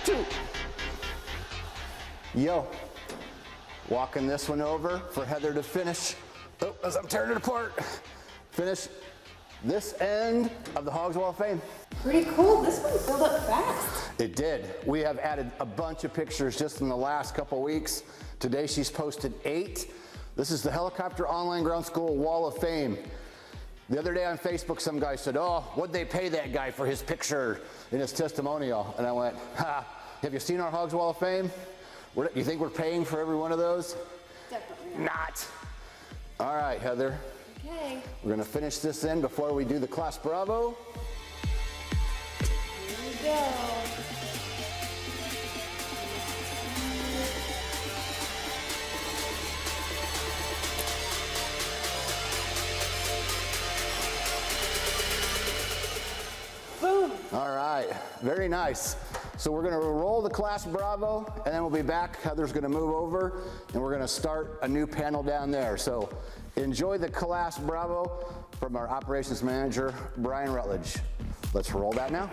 2. Yo, walking this one over for Heather to finish. Oh, as I'm tearing it apart. Finish this end of the HOGS Wall of Fame. Pretty cool. This one filled up fast. It did. We have added a bunch of pictures just in the last couple weeks. Today she's posted 8. This is the Helicopter Online Ground School Wall of Fame. The other day on Facebook, some guy said, oh, what'd they pay that guy for his picture in his testimonial? And I went, ha, have you seen our HOGS Wall of Fame? You think we're paying for every one of those? Definitely not. All right, Heather. Okay. We're gonna finish this in before we do the Class Bravo. Here we go. Boom. All right, very nice. So we're gonna roll the Class Bravo and then we'll be back. Heather's gonna move over and we're gonna start a new panel down there. So enjoy the Class Bravo from our operations manager, Brian Rutledge. Let's roll that now.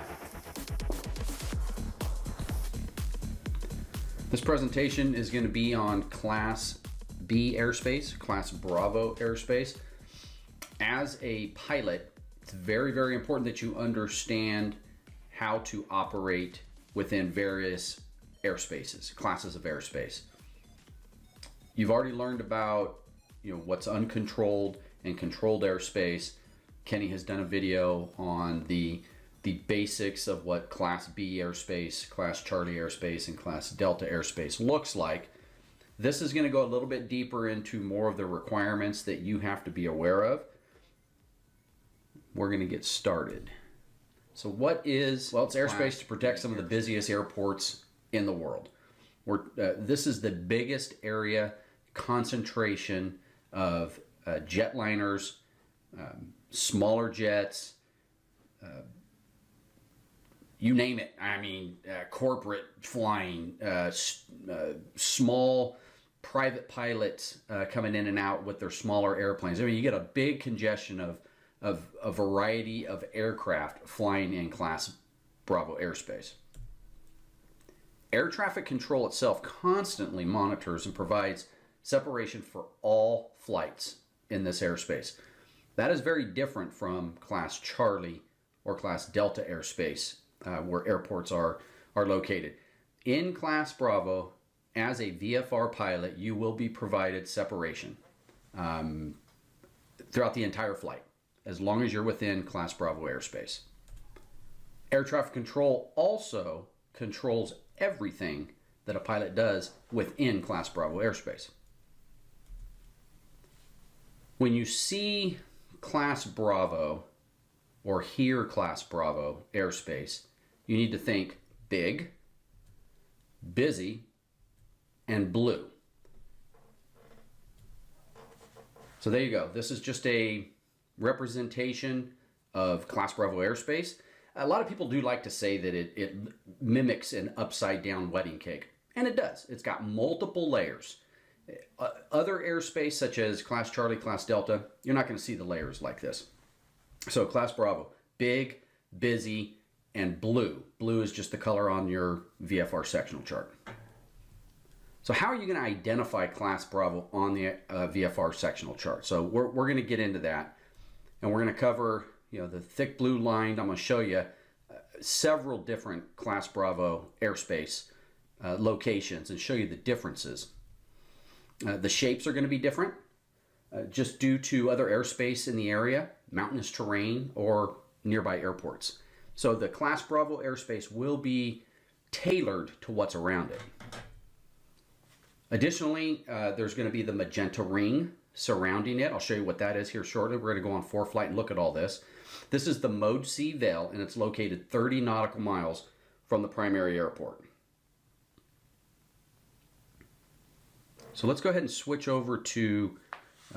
This presentation is going to be on Class B airspace, Class Bravo airspace. As a pilot, it's very, very important that you understand how to operate within various airspaces, classes of airspace. You've already learned about what's uncontrolled and controlled airspace. Kenny has done a video on the basics of what Class B airspace, Class Charlie airspace, and Class Delta airspace looks like. This is going to go a little bit deeper into more of the requirements that you have to be aware of. We're going to get started. So what is, well, it's airspace to protect some of the busiest airports in the world. This is the biggest area concentration of jetliners, smaller jets, you name it. I mean, corporate flying, small private pilots coming in and out with their smaller airplanes. I mean, you get a big congestion of a variety of aircraft flying in Class Bravo airspace. Air traffic control itself constantly monitors and provides separation for all flights in this airspace. That is very different from Class Charlie or Class Delta airspace, where airports are located. In Class Bravo, as a VFR pilot, you will be provided separation throughout the entire flight, as long as you're within Class Bravo airspace. Air traffic control also controls everything that a pilot does within Class Bravo airspace. When you see Class Bravo or hear Class Bravo airspace, you need to think big, busy, and blue. So there you go. This is just a representation of Class Bravo airspace. A lot of people do like to say that it mimics an upside down wedding cake, and it does. It's got multiple layers. Other airspace such as Class Charlie, Class Delta, you're not going to see the layers like this. So Class Bravo, big, busy, and blue. Blue is just the color on your VFR sectional chart. So how are you going to identify Class Bravo on the VFR sectional chart? So we're going to get into that, and we're going to cover the thick blue line. I'm going to show you several different Class Bravo airspace locations and show you the differences. The shapes are going to be different just due to other airspace in the area, mountainous terrain, or nearby airports. So the Class Bravo airspace will be tailored to what's around it. Additionally, there's going to be the magenta ring surrounding it. I'll show you what that is here shortly. We're going to go on ForeFlight and look at all this. This is the Mode C Veil, and it's located 30 nautical miles from the primary airport. So let's go ahead and switch over to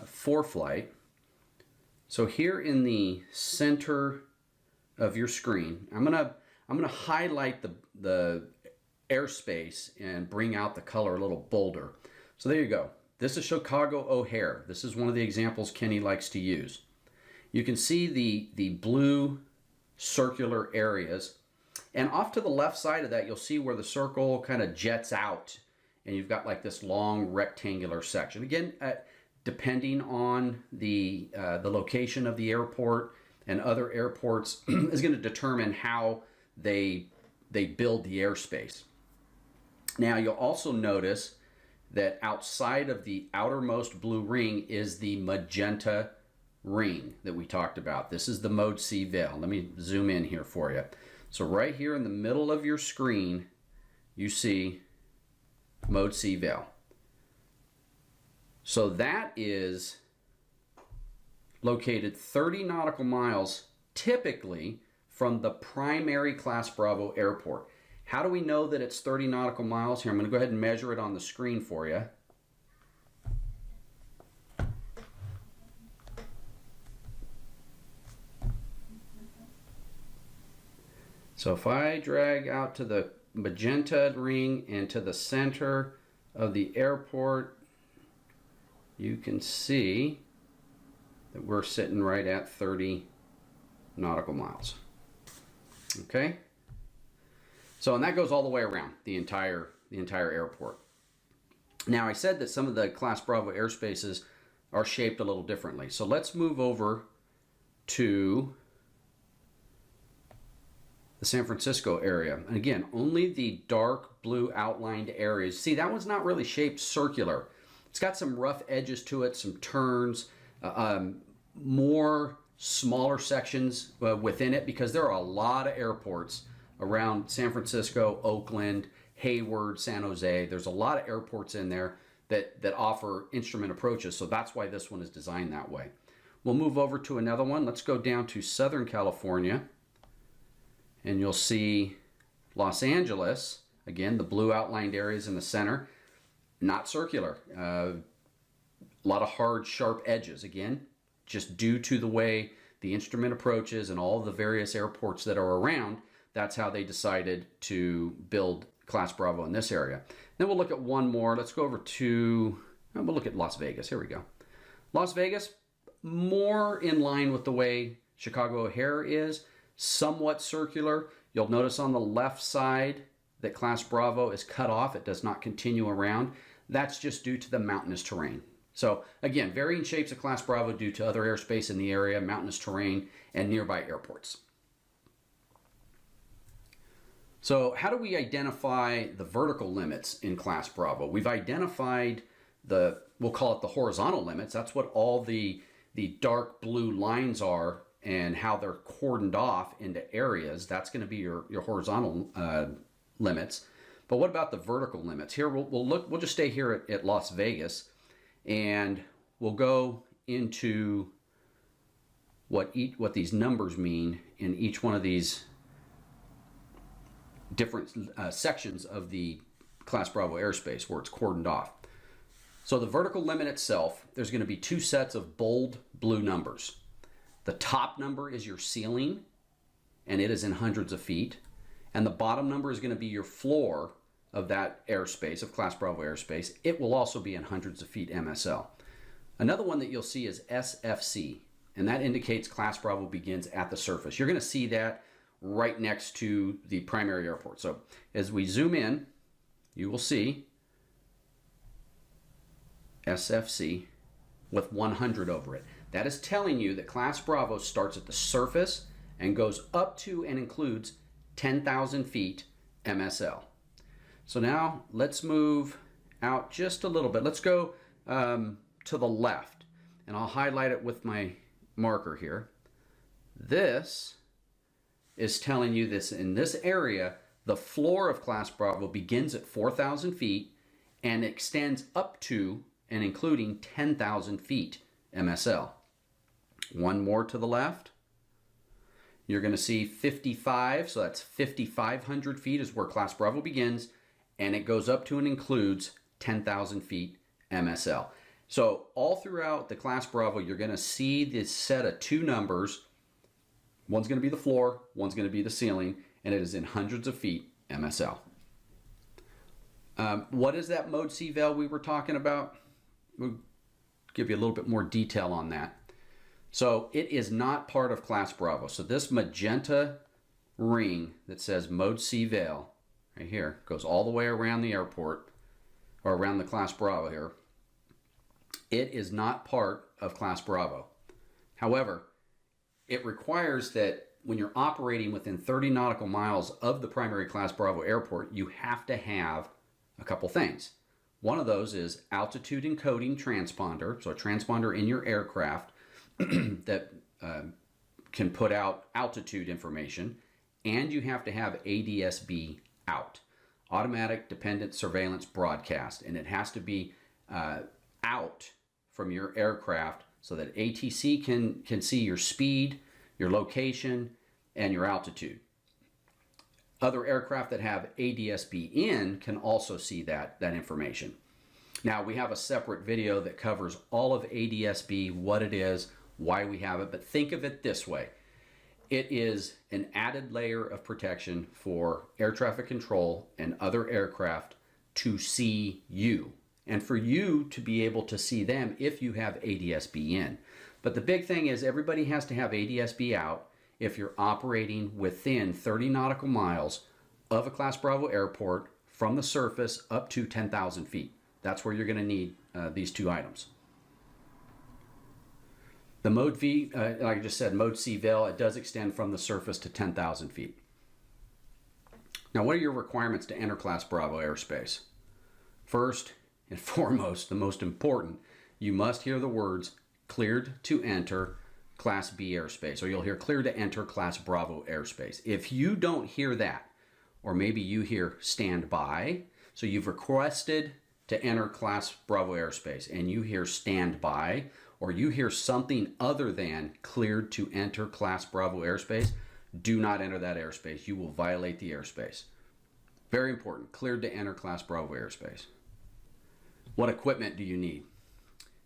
ForeFlight. So here in the center of your screen, I'm gonna highlight the airspace and bring out the color a little bolder. So there you go. This is Chicago O'Hare. This is one of the examples Kenny likes to use. You can see the blue circular areas And off to the left side of that, you'll see where the circle kind of jets out, and you've got like this long rectangular section. Again, depending on the location of the airport and other airports is going to determine how they build the airspace. Now, you'll also notice that outside of the outermost blue ring is the magenta ring that we talked about. This is the Mode C veil. Let me zoom in here for you. So right here in the middle of your screen, you see Mode C veil. So that is located 30 nautical miles typically from the primary Class Bravo airport. How do we know that it's 30 nautical miles? Here, I'm going to go ahead and measure it on the screen for you. So if I drag out to the magenta ring and to the center of the airport, you can see that we're sitting right at 30 nautical miles. Okay? So, and that goes all the way around the entire airport. Now, I said that some of the Class Bravo airspaces are shaped a little differently. So let's move over to the San Francisco area. And again, only the dark blue outlined areas. See, that one's not really shaped circular. It's got some rough edges to it, some turns, more smaller sections within it, because there are a lot of airports around San Francisco, Oakland, Hayward, San Jose. There's a lot of airports in there that offer instrument approaches, so that's why this one is designed that way. We'll move over to another one. Let's go down to Southern California, and you'll see Los Angeles. Again, the blue outlined areas in the center, not circular. A lot of hard, sharp edges. Again, just due to the way the instrument approaches and all the various airports that are around, that's how they decided to build Class Bravo in this area. Then we'll look at one more. Let's go over to, we'll look at Las Vegas. Here we go. Las Vegas, more in line with the way Chicago O'Hare is, somewhat circular. You'll notice on the left side that Class Bravo is cut off. It does not continue around. That's just due to the mountainous terrain. So again, varying shapes of Class Bravo due to other airspace in the area, mountainous terrain, and nearby airports. So how do we identify the vertical limits in Class Bravo? We've identified we'll call it the horizontal limits. That's what all the dark blue lines are and how they're cordoned off into areas. That's going to be your horizontal limits. But what about the vertical limits? Here we'll just stay here at Las Vegas, and we'll go into what these numbers mean in each one of these different sections of the Class Bravo airspace where it's cordoned off. So the vertical limit itself, there's going to be two sets of bold blue numbers. The top number is your ceiling, and it is in hundreds of feet. And the bottom number is going to be your floor of that airspace, of Class Bravo airspace. It will also be in hundreds of feet MSL. Another one that you'll see is SFC, and that indicates Class Bravo begins at the surface. You're going to see that right next to the primary airport. So as we zoom in, you will see SFC with 100 over it. That is telling you that Class Bravo starts at the surface and goes up to and includes 10,000 feet MSL. So now let's move out just a little bit. Let's go to the left, and I'll highlight it with my marker here. This is telling you this in this area, the floor of Class Bravo begins at 4,000 feet and extends up to and including 10,000 feet MSL. One more to the left. You're going to see 55, so that's 5,500 feet is where Class Bravo begins, and it goes up to and includes 10,000 feet MSL. So all throughout the Class Bravo, you're going to see this set of two numbers. One's going to be the floor, one's going to be the ceiling, and it is in hundreds of feet MSL. What is that Mode C veil we were talking about? We'll give you a little bit more detail on that. So it is not part of Class Bravo. So this magenta ring that says Mode C Veil, right here, goes all the way around the airport, or around the Class Bravo here, it is not part of Class Bravo. However, it requires that when you're operating within 30 nautical miles of the primary Class Bravo airport, you have to have a couple things. One of those is altitude encoding transponder, so a transponder in your aircraft that can put out altitude information, and you have to have ADS-B out, automatic dependent surveillance broadcast, and it has to be out from your aircraft so that ATC can see your speed, your location, and your altitude. Other aircraft that have ADS-B in can also see that information. Now, we have a separate video that covers all of ADS-B, what it is, why we have it, but think of it this way. It is an added layer of protection for air traffic control and other aircraft to see you, and for you to be able to see them if you have ADS-B in. But the big thing is everybody has to have ADS-B out if you're operating within 30 nautical miles of a Class Bravo airport from the surface up to 10,000 feet. That's where you're going to need these two items. The Mode V, like I just said, Mode C Veil, it does extend from the surface to 10,000 feet. Now, what are your requirements to enter Class Bravo airspace? First and foremost, the most important, you must hear the words cleared to enter Class B airspace, or you'll hear cleared to enter Class Bravo airspace. If you don't hear that, or maybe you hear stand by, so you've requested to enter Class Bravo airspace and you hear stand by, or you hear something other than cleared to enter Class Bravo airspace, do not enter that airspace. You will violate the airspace. Very important, cleared to enter Class Bravo airspace. What equipment do you need?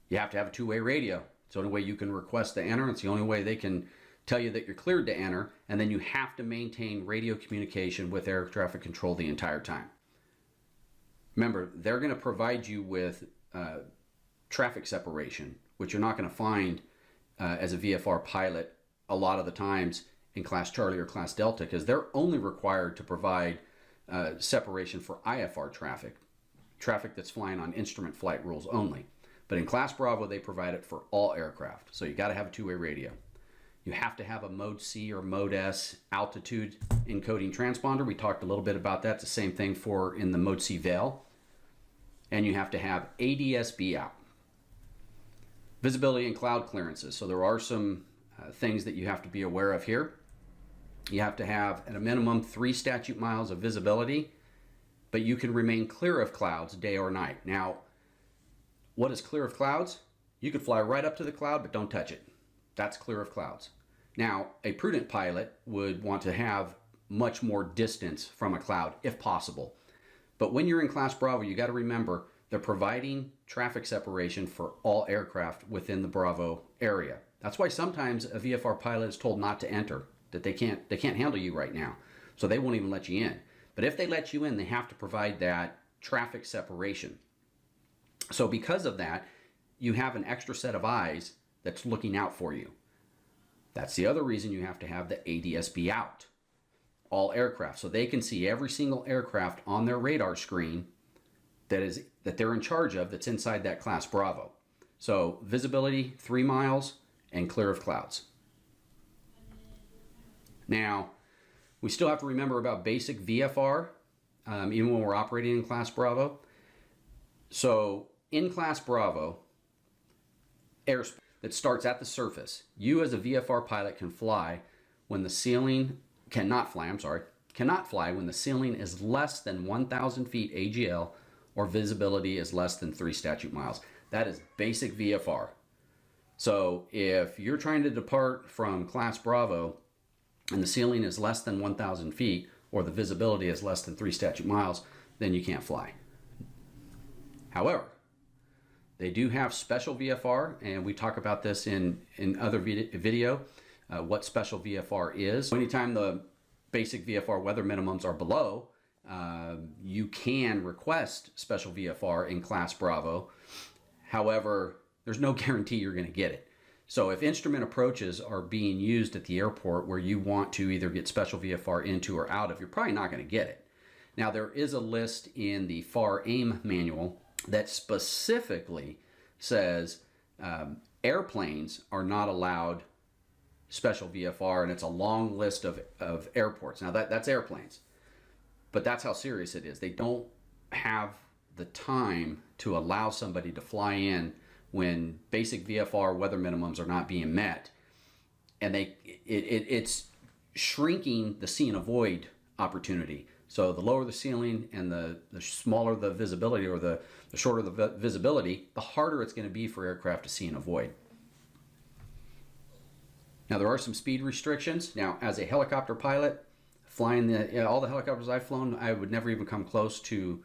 You have to have a two-way radio. It's the only way you can request to enter. It's the only way they can tell you that you're cleared to enter, and then you have to maintain radio communication with air traffic control the entire time. Remember, they're going to provide you with traffic separation, which you're not going to find as a VFR pilot a lot of the times in Class Charlie or Class Delta, because they're only required to provide separation for IFR traffic that's flying on instrument flight rules only. But in Class Bravo, they provide it for all aircraft. So you got to have a two-way radio. You have to have a Mode C or Mode S altitude encoding transponder. We talked a little bit about that. It's the same thing for in the Mode C Veil. And you have to have ADS-B out. Visibility and cloud clearances. So there are some things that you have to be aware of here. You have to have at a minimum 3 statute miles of visibility, but you can remain clear of clouds day or night. Now, what is clear of clouds? You could fly right up to the cloud, but don't touch it. That's clear of clouds. Now, a prudent pilot would want to have much more distance from a cloud if possible. But when you're in Class Bravo, you got to remember they're providing traffic separation for all aircraft within the Bravo area. That's why sometimes a VFR pilot is told not to enter, that they can't handle you right now. So they won't even let you in. But if they let you in, they have to provide that traffic separation. So because of that, you have an extra set of eyes that's looking out for you. That's the other reason you have to have the ADS-B out. All aircraft, so they can see every single aircraft on their radar screen that they're in charge of that's inside that Class Bravo. So visibility 3 miles and clear of clouds. Now, we still have to remember about basic VFR, even when we're operating in Class Bravo. So in Class Bravo, airspace that starts at the surface, you as a VFR pilot can fly when the ceiling, cannot fly when the ceiling is less than 1,000 feet AGL or visibility is less than 3 statute miles. That is basic VFR. So if you're trying to depart from Class Bravo and the ceiling is less than 1,000 feet or the visibility is less than 3 statute miles, then you can't fly. However, they do have special VFR, and we talk about this in other video, what special VFR is. Anytime the basic VFR weather minimums are below, you can request special VFR in Class Bravo. However, there's no guarantee you're going to get it. So if instrument approaches are being used at the airport where you want to either get special VFR into or out of, you're probably not going to get it. Now there is a list in the FAR AIM manual that specifically says airplanes are not allowed special VFR, and it's a long list of airports. Now that's airplanes, but that's how serious it is. They don't have the time to allow somebody to fly in when basic VFR weather minimums are not being met, and it's shrinking the see and avoid opportunity. So the lower the ceiling and the smaller the visibility, or the shorter the visibility, the harder it's going to be for aircraft to see and avoid. Now there are some speed restrictions. Now as a helicopter pilot, flying all the helicopters I've flown, I would never even come close to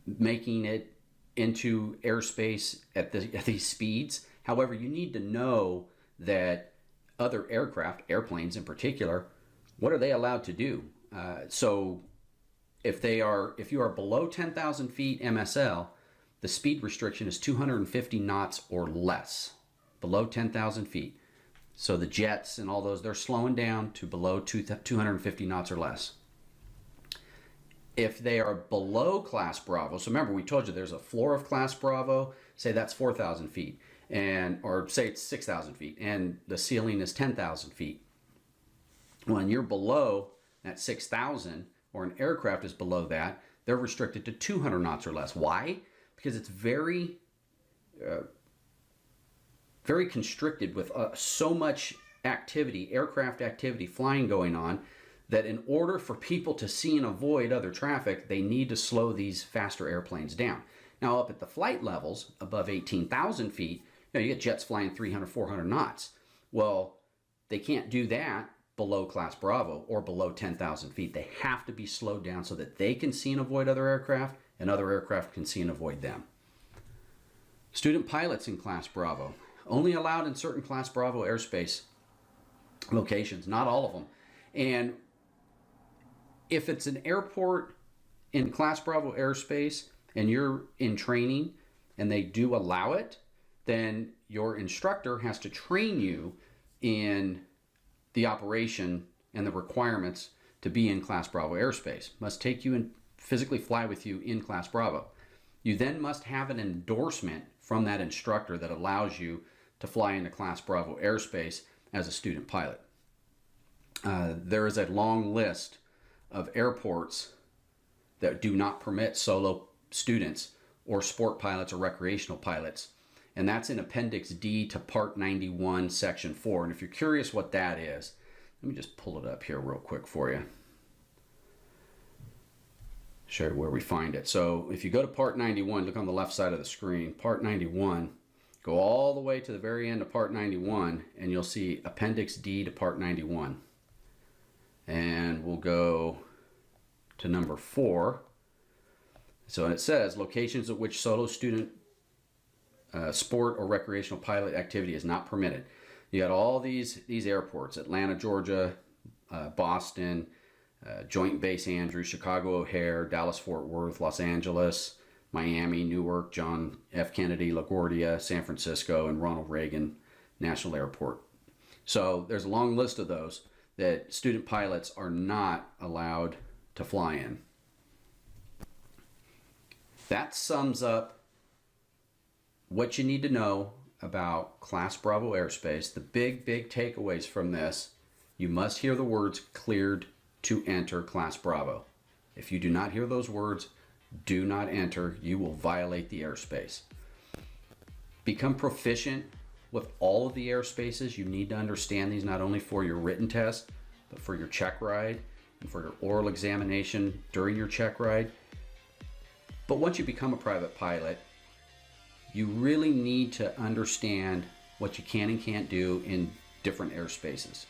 making it into airspace at these speeds. However, you need to know that other aircraft, airplanes in particular, what are they allowed to do? So if you are below 10,000 feet MSL, the speed restriction is 250 knots or less, below 10,000 feet. So the jets and all those, they're slowing down to below 250 knots or less. If they are below Class Bravo, so remember we told you there's a floor of Class Bravo, say that's 4,000 feet, or say it's 6,000 feet, and the ceiling is 10,000 feet. When you're below that 6,000, or an aircraft is below that, they're restricted to 200 knots or less. Why? Because it's very constricted with so much activity, aircraft activity, flying going on, that in order for people to see and avoid other traffic, they need to slow these faster airplanes down. Now up at the flight levels, above 18,000 feet, you get jets flying 300, 400 knots. Well, they can't do that below Class Bravo or below 10,000 feet. They have to be slowed down so that they can see and avoid other aircraft, and other aircraft can see and avoid them. Student pilots in Class Bravo, only allowed in certain Class Bravo airspace locations, not all of them. And if it's an airport in Class Bravo airspace and you're in training and they do allow it, then your instructor has to train you in the operation and the requirements to be in Class Bravo airspace. Must take you and physically fly with you in Class Bravo. You then must have an endorsement from that instructor that allows you to fly into Class Bravo airspace as a student pilot. There is a long list of airports that do not permit solo students or sport pilots or recreational pilots. And that's in Appendix D to Part 91, Section 4. And if you're curious what that is, let me just pull it up here real quick for you. Show you where we find it. So if you go to Part 91, look on the left side of the screen, Part 91, go all the way to the very end of Part 91, and you'll see Appendix D to Part 91. And we'll go to number 4. So it says locations at which solo student sport or recreational pilot activity is not permitted. You got all these airports: Atlanta, Georgia, Boston, Joint Base Andrews, Chicago O'Hare, Dallas Fort Worth, Los Angeles, Miami, Newark, John F. Kennedy, LaGuardia, San Francisco, and Ronald Reagan National Airport. So there's a long list of those that student pilots are not allowed to fly in. That sums up what you need to know about Class Bravo airspace. The big takeaways from this: you must hear the words "cleared to enter Class Bravo." If you do not hear those words, do not enter. You will violate the airspace. Become proficient with all of the airspaces. You need to understand these not only for your written test, but for your check ride and for your oral examination during your check ride. But once you become a private pilot, you really need to understand what you can and can't do in different airspaces.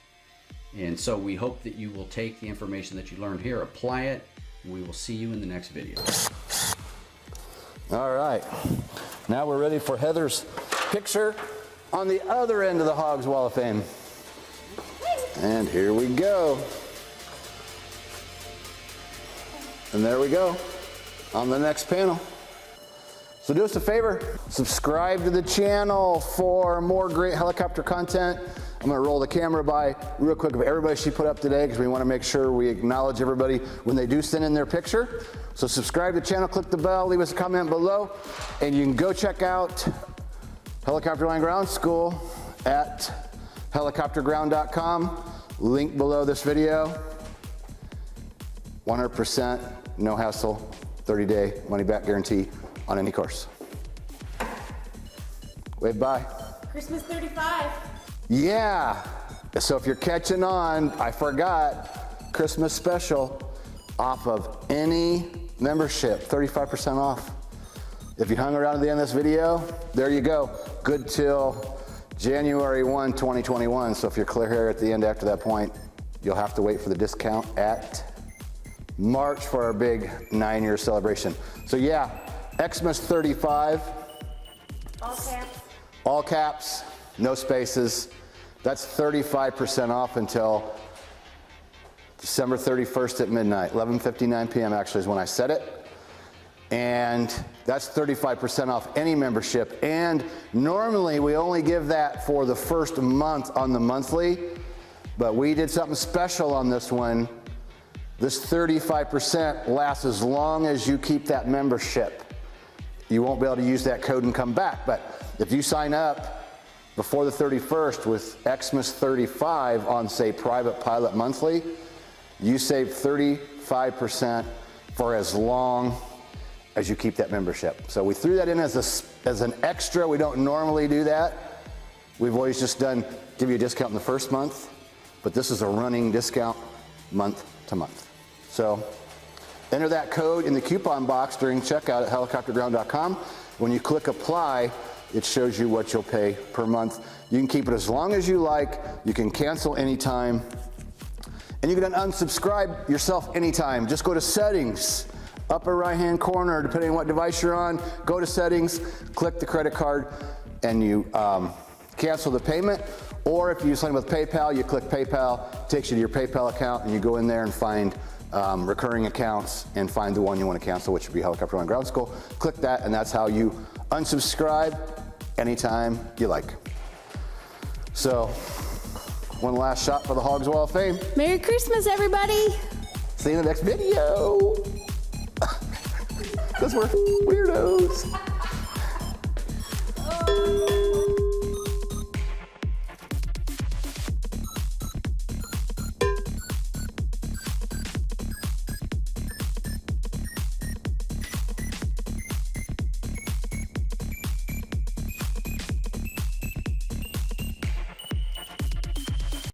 And so we hope that you will take the information that you learned here, apply it, and we will see you in the next video. All right, now we're ready for Heather's picture on the other end of the HOGS Wall of Fame. And here we go. And there we go on the next panel. So do us a favor, subscribe to the channel for more great helicopter content. I'm gonna roll the camera by real quick of everybody she put up today because we wanna make sure we acknowledge everybody when they do send in their picture. So subscribe to the channel, click the bell, leave us a comment below, and you can go check out Helicopter Line Ground School at helicopterground.com. Link below this video. 100% no hassle, 30-day money-back guarantee on any course. Wave bye. Christmas 35. Yeah, so if you're catching on, I forgot, Christmas special off of any membership, 35% off. If you hung around to the end of this video, there you go. Good till January 1, 2021. So if you're clear here at the end after that point, you'll have to wait for the discount at March for our big 9-year celebration. So yeah, Xmas 35. All caps. All caps, no spaces. That's 35% off until December 31st at midnight. 11:59 p.m. actually is when I set it. And that's 35% off any membership. And normally we only give that for the first month on the monthly, but we did something special on this one. This 35% lasts as long as you keep that membership. You won't be able to use that code and come back, but if you sign up before the 31st with Xmas 35 on, say, Private Pilot Monthly, you save 35% for as long as you keep that membership. So we threw that in as an extra. We don't normally do that. We've always just give you a discount in the first month, but this is a running discount month to month. So enter that code in the coupon box during checkout at helicopterground.com. When you click apply, it shows you what you'll pay per month. You can keep it as long as you like. You can cancel anytime. And you can unsubscribe yourself anytime. Just go to settings, upper right-hand corner, depending on what device you're on, go to settings, click the credit card, and you cancel the payment. Or if you sign with PayPal, you click PayPal, takes you to your PayPal account, and you go in there and find recurring accounts and find the one you want to cancel, which would be Helicopter Line Ground School. Click that, and that's how you unsubscribe anytime you like. So, one last shot for the HOGS Wall of Fame. Merry Christmas, everybody. See you in the next video. Because we're weirdos.